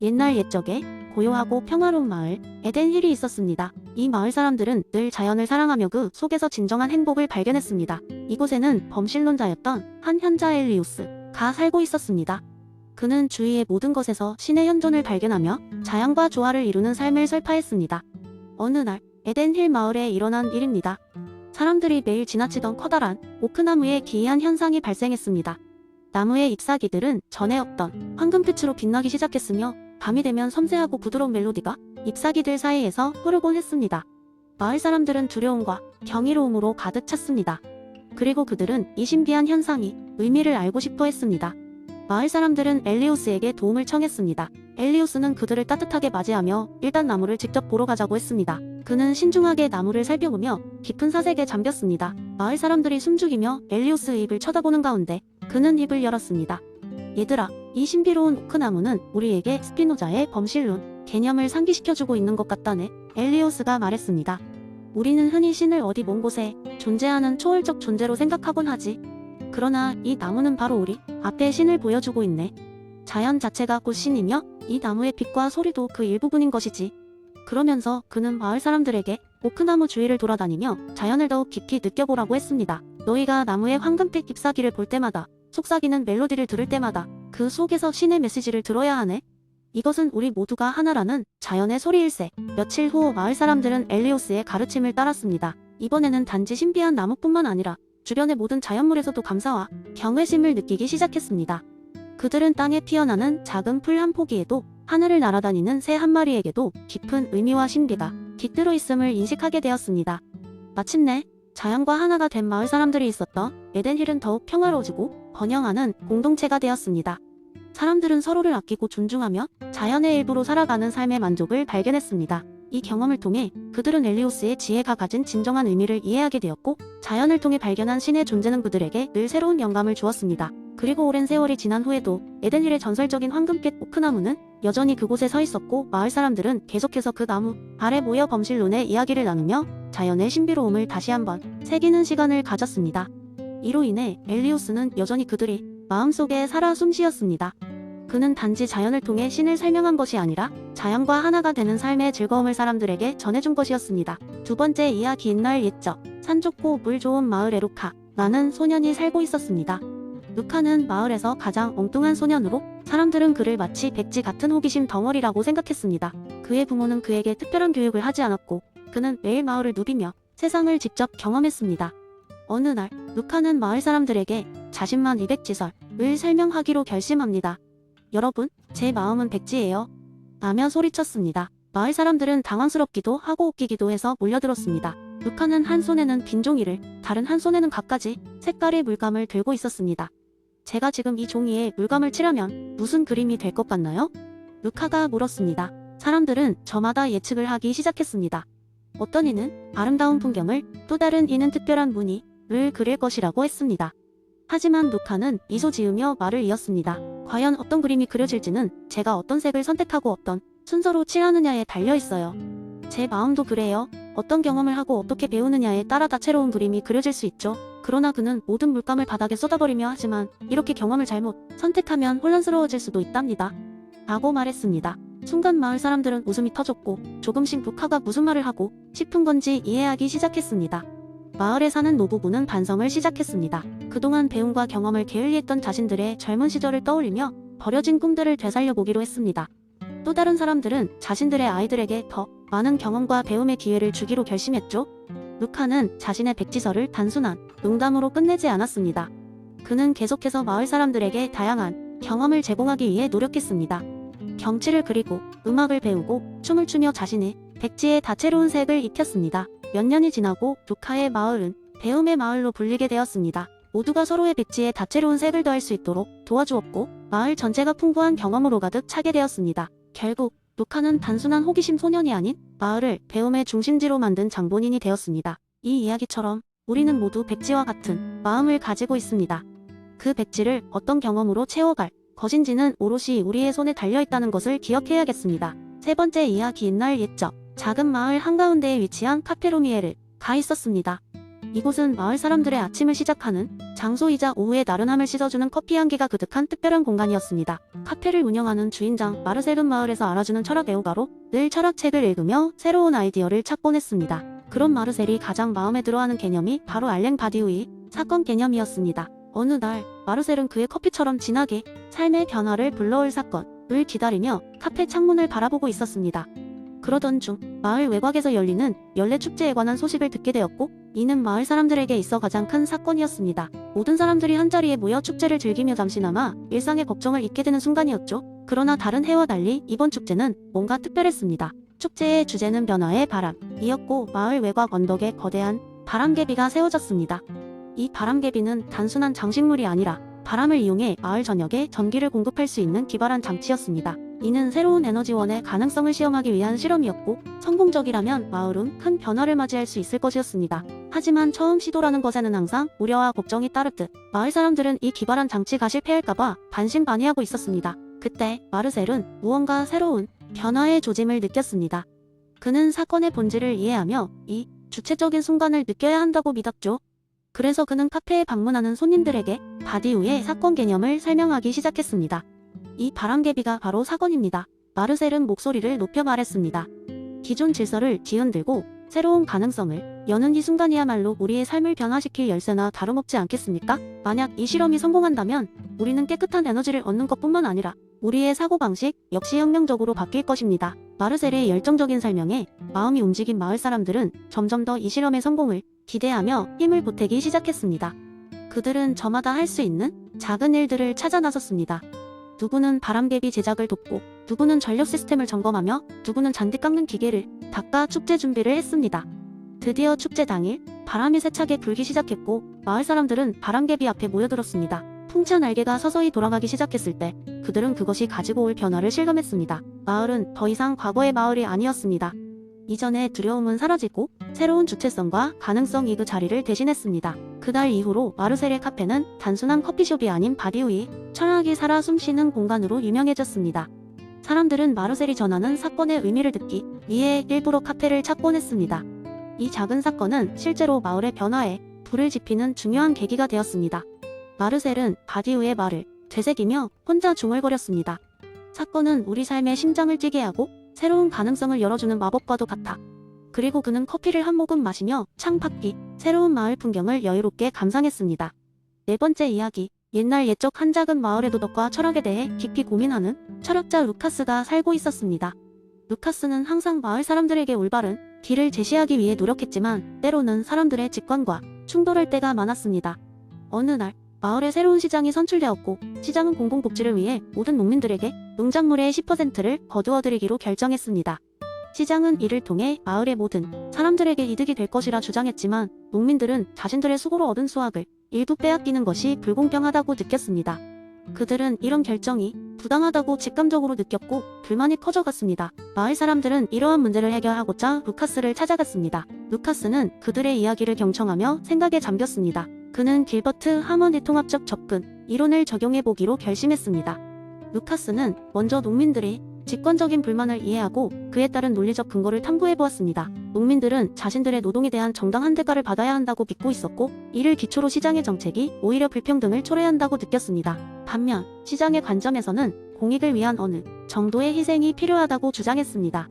옛날 옛적에 고요하고 평화로운 마을 에덴힐이 있었습니다. 이 마을 사람들은 늘 자연을 사랑하며 그 속에서 진정한 행복을 발견했습니다. 이곳에는 범신론자였던 한 현자 엘리우스가 살고 있었습니다. 그는 주위의 모든 것에서 신의 현존을 발견하며 자연과 조화를 이루는 삶을 설파했습니다. 어느 날 에덴힐 마을에 일어난 일입니다. 사람들이 매일 지나치던 커다란 오크나무에 기이한 현상이 발생했습니다. 나무의 잎사귀들은 전에 없던 황금빛으로 빛나기 시작했으며 밤이 되면 섬세하고 부드러운 멜로디가 잎사귀들 사이에서 흐르곤 했습니다. 마을 사람들은 두려움과 경이로움으로 가득 찼습니다. 그리고 그들은 이 신비한 현상이 의미를 알고 싶어 했습니다. 마을 사람들은 엘리우스에게 도움을 청했습니다. 엘리우스는 그들을 따뜻하게 맞이하며 일단 나무를 직접 보러 가자고 했습니다. 그는 신중하게 나무를 살펴보며 깊은 사색에 잠겼습니다. 마을 사람들이 숨죽이며 엘리우스의 입을 쳐다보는 가운데 그는 입을 열었습니다. 얘들아, 이 신비로운 오크나무는 우리에게 스피노자의 범실론 개념을 상기시켜주고 있는 것 같다네. 엘리우스가 말했습니다. 우리는 흔히 신을 어디 먼 곳에 존재하는 초월적 존재로 생각하곤 하지. 그러나 이 나무는 바로 우리 앞에 신을 보여주고 있네. 자연 자체가 곧 신이며 이 나무의 빛과 소리도 그 일부분인 것이지. 그러면서 그는 마을 사람들에게 오크나무 주위를 돌아다니며 자연을 더욱 깊이 느껴보라고 했습니다. 너희가 나무의 황금빛 잎사귀를 볼 때마다, 속삭이는 멜로디를 들을 때마다 그 속에서 신의 메시지를 들어야 하네. 이것은 우리 모두가 하나라는 자연의 소리일세. 며칠 후 마을 사람들은 엘리우스의 가르침을 따랐습니다. 이번에는 단지 신비한 나무뿐만 아니라 주변의 모든 자연물에서도 감사와 경외심을 느끼기 시작했습니다. 그들은 땅에 피어나는 작은 풀 한 포기에도 하늘을 날아다니는 새 한 마리에게도 깊은 의미와 신비가 깃들어 있음을 인식하게 되었습니다. 마침내 자연과 하나가 된 마을 사람들이 있었던 에덴힐은 더욱 평화로워지고 번영하는 공동체가 되었습니다. 사람들은 서로를 아끼고 존중하며 자연의 일부로 살아가는 삶의 만족을 발견했습니다. 이 경험을 통해 그들은 엘리우스의 지혜가 가진 진정한 의미를 이해하게 되었고, 자연을 통해 발견한 신의 존재는 그들에게 늘 새로운 영감을 주었습니다. 그리고 오랜 세월이 지난 후에도 에덴힐의 전설적인 황금빛 오크나무는 여전히 그곳에 서 있었고, 마을 사람들은 계속해서 그 나무 아래 모여 범실론의 이야기를 나누며 자연의 신비로움을 다시 한번 새기는 시간을 가졌습니다. 이로 인해 엘리우스는 여전히 그들이 마음속에 살아 숨쉬었습니다. 그는 단지 자연을 통해 신을 설명한 것이 아니라 자연과 하나가 되는 삶의 즐거움을 사람들에게 전해준 것이었습니다. 두 번째 이야기. 옛날 옛적 산 좋고 물 좋은 마을에 루카라는 소년이 살고 있었습니다. 루카는 마을에서 가장 엉뚱한 소년으로 사람들은 그를 마치 백지 같은 호기심 덩어리라고 생각했습니다. 그의 부모는 그에게 특별한 교육을 하지 않았고 그는 매일 마을을 누비며 세상을 직접 경험했습니다. 어느 날 루카는 마을 사람들에게 자신만 이 백지설을 설명하기로 결심합니다. 여러분, 제 마음은 백지예요. 라며 소리쳤습니다. 마을 사람들은 당황스럽기도 하고 웃기기도 해서 몰려들었습니다. 루카는 한 손에는 빈 종이를, 다른 한 손에는 갖가지 색깔의 물감을 들고 있었습니다. 제가 지금 이 종이에 물감을 칠하면 무슨 그림이 될 것 같나요? 루카가 물었습니다. 사람들은 저마다 예측을 하기 시작했습니다. 어떤 이는 아름다운 풍경을, 또 다른 이는 특별한 무늬를 그릴 것이라고 했습니다. 하지만 루카는 미소 지으며 말을 이었습니다. 과연 어떤 그림이 그려질지는 제가 어떤 색을 선택하고 어떤 순서로 칠하느냐에 달려있어요. 제 마음도 그래요. 어떤 경험을 하고 어떻게 배우느냐에 따라 다채로운 그림이 그려질 수 있죠. 그러나 그는 모든 물감을 바닥에 쏟아버리며 하지만 이렇게 경험을 잘못 선택하면 혼란스러워질 수도 있답니다. 라고 말했습니다. 순간 마을 사람들은 웃음이 터졌고 조금씩 루카가 무슨 말을 하고 싶은 건지 이해하기 시작했습니다. 마을에 사는 노부부는 반성을 시작했습니다. 그동안 배움과 경험을 게을리했던 자신들의 젊은 시절을 떠올리며 버려진 꿈들을 되살려보기로 했습니다. 또 다른 사람들은 자신들의 아이들에게 더 많은 경험과 배움의 기회를 주기로 결심했죠. 루카는 자신의 백지설을 단순한 농담으로 끝내지 않았습니다. 그는 계속해서 마을 사람들에게 다양한 경험을 제공하기 위해 노력했습니다. 경치를 그리고 음악을 배우고 춤을 추며 자신의 백지에 다채로운 색을 입혔습니다. 몇 년이 지나고 루카의 마을은 배움의 마을로 불리게 되었습니다. 모두가 서로의 백지에 다채로운 색을 더할 수 있도록 도와주었고 마을 전체가 풍부한 경험으로 가득 차게 되었습니다. 결국 루카는 단순한 호기심 소년이 아닌 마을을 배움의 중심지로 만든 장본인이 되었습니다. 이 이야기처럼 우리는 모두 백지와 같은 마음을 가지고 있습니다. 그 백지를 어떤 경험으로 채워갈 것인지는 오롯이 우리의 손에 달려있다는 것을 기억해야겠습니다. 세 번째 이야기. 옛날 옛적 작은 마을 한가운데에 위치한 카페로미에르가 있었습니다. 이곳은 마을 사람들의 아침을 시작하는 장소이자 오후의 나른함을 씻어주는 커피 향기가 그득한 특별한 공간이었습니다. 카페를 운영하는 주인장 마르셀은 마을에서 알아주는 철학 애호가로 늘 철학책을 읽으며 새로운 아이디어를 찾곤 했습니다. 그런 마르셀이 가장 마음에 들어하는 개념이 바로 알랭 바디우이 사건 개념이었습니다. 어느 날 마르셀은 그의 커피처럼 진하게 삶의 변화를 불러올 사건을 기다리며 카페 창문을 바라보고 있었습니다. 그러던 중 마을 외곽에서 열리는 연례 축제에 관한 소식을 듣게 되었고, 이는 마을 사람들에게 있어 가장 큰 사건이었습니다. 모든 사람들이 한자리에 모여 축제를 즐기며 잠시나마 일상의 걱정을 잊게 되는 순간이었죠. 그러나 다른 해와 달리 이번 축제는 뭔가 특별했습니다. 축제의 주제는 변화의 바람이었고, 마을 외곽 언덕에 거대한 바람개비가 세워졌습니다. 이 바람개비는 단순한 장식물이 아니라 바람을 이용해 마을 전역에 전기를 공급할 수 있는 기발한 장치였습니다. 이는 새로운 에너지원의 가능성을 시험하기 위한 실험이었고, 성공적이라면 마을은 큰 변화를 맞이할 수 있을 것이었습니다. 하지만 처음 시도라는 것에는 항상 우려와 걱정이 따르듯 마을 사람들은 이 기발한 장치가 실패할까봐 반신반의하고 있었습니다. 그때 마르셀은 무언가 새로운 변화의 조짐을 느꼈습니다. 그는 사건의 본질을 이해하며 이 주체적인 순간을 느껴야 한다고 믿었죠. 그래서 그는 카페에 방문하는 손님들에게 바디우의 사건 개념을 설명하기 시작했습니다. 이 바람개비가 바로 사건입니다. 마르셀은 목소리를 높여 말했습니다. 기존 질서를 뒤흔들고 새로운 가능성을 여는 이 순간이야말로 우리의 삶을 변화시킬 열쇠나 다름없지 않겠습니까? 만약 이 실험이 성공한다면 우리는 깨끗한 에너지를 얻는 것뿐만 아니라 우리의 사고방식 역시 혁명적으로 바뀔 것입니다. 마르셀의 열정적인 설명에 마음이 움직인 마을 사람들은 점점 더 이 실험의 성공을 기대하며 힘을 보태기 시작했습니다. 그들은 저마다 할 수 있는 작은 일들을 찾아 나섰습니다. 누구는 바람개비 제작을 돕고, 누구는 전력 시스템을 점검하며, 누구는 잔디 깎는 기계를 닦아 축제 준비를 했습니다. 드디어 축제 당일 바람이 세차게 불기 시작했고, 마을 사람들은 바람개비 앞에 모여들었습니다. 풍차 날개가 서서히 돌아가기 시작했을 때 그들은 그것이 가지고 올 변화를 실감했습니다. 마을은 더 이상 과거의 마을이 아니었습니다. 이전의 두려움은 사라지고 새로운 주체성과 가능성이 그 자리를 대신했습니다. 그날 이후로 마르셀의 카페는 단순한 커피숍이 아닌 바디우이 철학이 살아 숨쉬는 공간으로 유명해졌습니다. 사람들은 마르셀이 전하는 사건의 의미를 듣기 위해 일부러 카페를 찾곤 했습니다. 이 작은 사건은 실제로 마을의 변화에 불을 지피는 중요한 계기가 되었습니다. 마르셀은 바디우의 말을 되새기며 혼자 중얼거렸습니다. 사건은 우리 삶의 심장을 뛰게 하고 새로운 가능성을 열어주는 마법과도 같아. 그리고 그는 커피를 한 모금 마시며 창밖이 새로운 마을 풍경을 여유롭게 감상했습니다. 네 번째 이야기. 옛날 옛적 한 작은 마을의 도덕과 철학에 대해 깊이 고민하는 철학자 루카스가 살고 있었습니다. 루카스는 항상 마을 사람들에게 올바른 길을 제시하기 위해 노력했지만 때로는 사람들의 직관과 충돌할 때가 많았습니다. 어느 날 마을에 새로운 시장이 선출되었고, 시장은 공공복지를 위해 모든 농민들에게 농작물의 10%를 거두어들이기로 결정했습니다. 시장은 이를 통해 마을의 모든 사람들에게 이득이 될 것이라 주장했지만, 농민들은 자신들의 수고로 얻은 수확을 일부 빼앗기는 것이 불공평하다고 느꼈습니다. 그들은 이런 결정이 부당하다고 직감적으로 느꼈고 불만이 커져갔습니다. 마을 사람들은 이러한 문제를 해결하고자 루카스를 찾아갔습니다. 루카스는 그들의 이야기를 경청하며 생각에 잠겼습니다. 그는 길버트 하머니 통합적 접근 이론을 적용해보기로 결심했습니다. 루카스는 먼저 농민들의 직관적인 불만을 이해하고 그에 따른 논리적 근거를 탐구해보았습니다. 농민들은 자신들의 노동에 대한 정당한 대가를 받아야 한다고 믿고 있었고, 이를 기초로 시장의 정책이 오히려 불평등을 초래한다고 느꼈습니다. 반면 시장의 관점에서는 공익을 위한 어느 정도의 희생이 필요하다고 주장했습니다.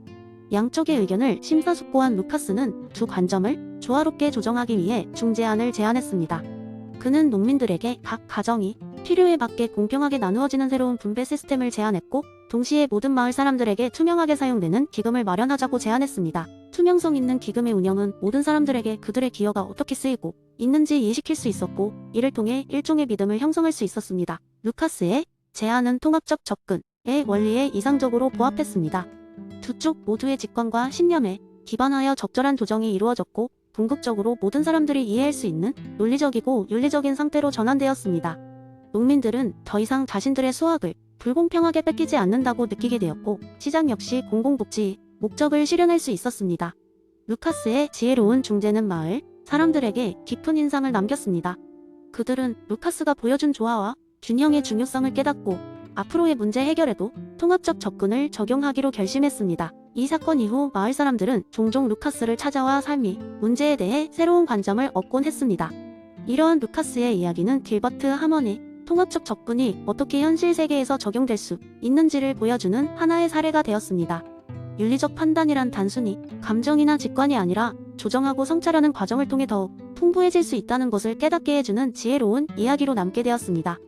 양쪽의 의견을 심사숙고한 루카스는 두 관점을 조화롭게 조정하기 위해 중재안을 제안했습니다. 그는 농민들에게 각 가정이 필요에 맞게 공평하게 나누어지는 새로운 분배 시스템을 제안했고, 동시에 모든 마을 사람들에게 투명하게 사용되는 기금을 마련하자고 제안했습니다. 투명성 있는 기금의 운영은 모든 사람들에게 그들의 기여가 어떻게 쓰이고 있는지 이해시킬 수 있었고, 이를 통해 일종의 믿음을 형성할 수 있었습니다. 루카스의 제안은 통합적 접근의 원리에 이상적으로 부합했습니다. 두 쪽 모두의 직관과 신념에 기반하여 적절한 조정이 이루어졌고, 궁극적으로 모든 사람들이 이해할 수 있는 논리적이고 윤리적인 상태로 전환되었습니다. 농민들은 더 이상 자신들의 수확을 불공평하게 뺏기지 않는다고 느끼게 되었고, 시장 역시 공공복지의 목적을 실현할 수 있었습니다. 루카스의 지혜로운 중재는 마을 사람들에게 깊은 인상을 남겼습니다. 그들은 루카스가 보여준 조화와 균형의 중요성을 깨닫고 앞으로의 문제 해결에도 통합적 접근을 적용하기로 결심했습니다. 이 사건 이후 마을 사람들은 종종 루카스를 찾아와 삶이 문제에 대해 새로운 관점을 얻곤 했습니다. 이러한 루카스의 이야기는 길버트 하먼의 통합적 접근이 어떻게 현실 세계에서 적용될 수 있는지를 보여주는 하나의 사례가 되었습니다. 윤리적 판단이란 단순히 감정이나 직관이 아니라 조정하고 성찰하는 과정을 통해 더욱 풍부해질 수 있다는 것을 깨닫게 해주는 지혜로운 이야기로 남게 되었습니다.